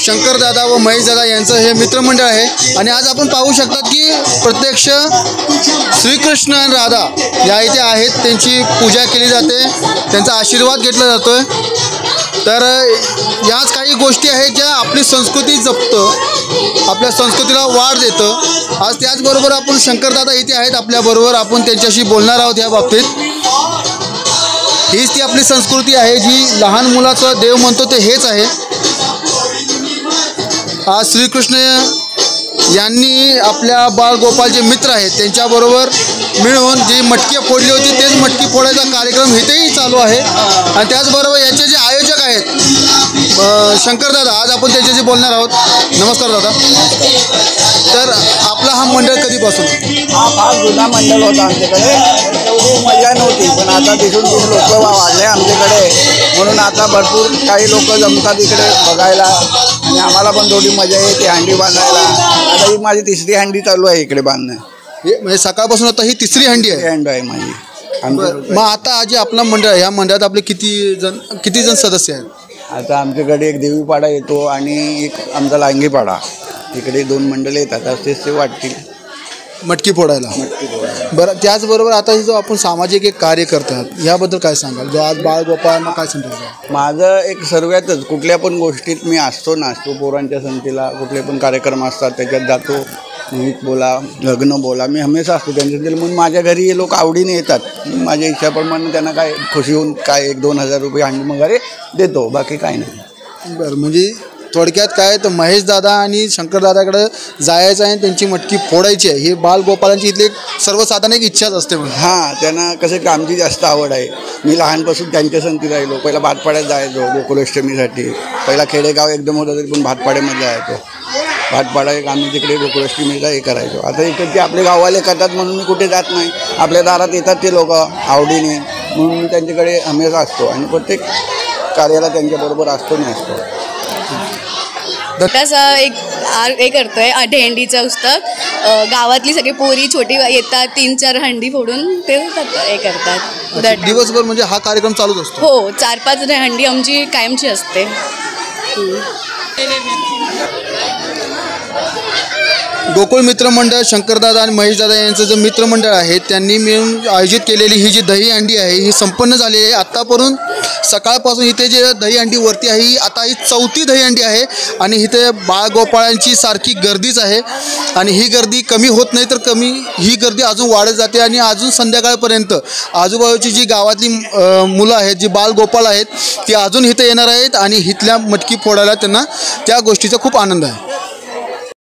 शंकरदादा व महेशदादा यांचं हे मित्रमंडळ आहे आणि आज आपण पाहू शकतात की प्रत्यक्ष श्रीकृष्ण आणि राधा या इथे आहेत, त्यांची पूजा केली जाते, त्यांचा आशीर्वाद घेतला जातोय। तर याच काही गोष्टी आहेत ज्या आपली संस्कृती जपतं, आपल्या संस्कृतीला वाढ देतं। आज त्याचबरोबर आपण शंकरदादा इथे आहेत आपल्याबरोबर, आपण त्यांच्याशी बोलणार आहोत या बाबतीत। हीच ती आपली संस्कृती आहे जी लहान मुलाचं देव म्हणतो ते हेच आहे। आज श्रीकृष्ण यांनी आपल्या बाळगोपाल जे मित्र आहेत त्यांच्याबरोबर मिळून जी मटकी फोडली होती तेच मटकी फोडायचा कार्यक्रम इथेही चालू आहे। आणि त्याचबरोबर याचे जे आयोजक आहेत शंकरदादा, आज आपण त्यांच्याशी बोलणार आहोत। नमस्कार दादा। तर आपला हा मंडळ कधीपासून? हा फार जुना मंडळ होता आमच्याकडे, तेवढी मजा नव्हती, पण आता तिथून लोक वाढले आमच्याकडे, म्हणून आता भरपूर काही लोक जमतात इकडे बघायला आणि आम्हाला पण थोडी मजा येते हंडी बांधायला। आता ही माझी तिसरी हंडी चालू आहे इकडे बांधणं। हे म्हणजे सकाळपासून आता ही तिसरी हंडी आहे? हंडी आहे माझी। मग आता जे आपला मंडळ आहे या मंडळात आपले किती जण सदस्य आहेत? आता आमच्याकडे एक देवीपाडा येतो आणि एक आमचा लांगीपाडा, इकडे 2 मंडळ येतात, असेच ते वाटतील मटकी फोडायला। बरं, त्याचबरोबर आता जो आपण सामाजिक एक कार्य करतात याबद्दल काय सांगाल? जो आज बाळगोपाळांना काय सांगाल? माझं एक सर्वातच कुठल्या पण गोष्टीत मी नाचतो पोरांच्या संगतीला, कुठले पण कार्यक्रम असतात त्याच्यात जातो, नृत्य बोला लग्न बोला, मी हमेशा असतो त्यांच्यातील। म्हणून माझ्या घरी हे लोक आवडीने येतात, माझ्या इच्छाप्रमाणे त्यांना काय खुशी होऊन काय 1-2 हजार रुपये हंडी वगैरे देतो, बाकी काय नाही। बरं, म्हणजे थोडक्यात काय तर महेशदादा आणि शंकरदादाकडे जायचं आहे, त्यांची मटकी फोडायची आहे, ही बालगोपालांची इथली एक सर्वसाधारण एक इच्छाच असते म्हणून। हां, त्यांना कसं कामची जास्त आवड आहे। मी लहानपासून त्यांच्या संगती राहिलो, पहिला भातपाड्यात जायचो गोकुळाष्टमीसाठी, पहिला खेडेगाव एकदम होतं तरी पण भातपाड्यामध्ये जायचो। भातपाडा एक आम्ही तिकडे गोकुळाष्टमीला हे करायचो। आता इकडचे आपले गाववाले करतात म्हणून मी कुठे जात नाही, आपल्या दारात येतात ते लोक आवडीने, म्हणून मी त्यांच्याकडे हमेशा असतो आणि प्रत्येक कार्याला त्यांच्याबरोबर असतो मी असतो। तसं एक करतोय भेंडीचं पुस्तक, गावातली सगळी पोरी छोटी येतात, 3-4 हंडी फोडून ते हे करतात दिवसभर। म्हणजे हा कार्यक्रम चालूच असतो? हो, 4-5 हंडी आमची कायमची असते। गोकुळ मित्रमंडळ शंकरदादा आणि महेशदादा यांचं जे मित्रमंडळ आहे त्यांनी मिळून आयोजित केलेली ही जी दही हंडी आहे ही संपन्न झाली आहे। आत्तापर्यंत सकाळपासून इथे जे दही हंडी वरती आहे ही आता ही 4थी दही हंडी आहे आणि इथे बाळगोपाळांची सारखी गर्दीच आहे आणि ही गर्दी कमी होत नाही तर कमी ही गर्दी अजून वाढत जाते आणि अजून संध्याकाळपर्यंत आजूबाजूची जी गावातली मुलं आहेत, जी बाळगोपाळ आहेत, ती अजून इथे येणार आहेत आणि इथल्या मटकी फोडायला त्यांना त्या गोष्टीचा खूप आनंद आहे।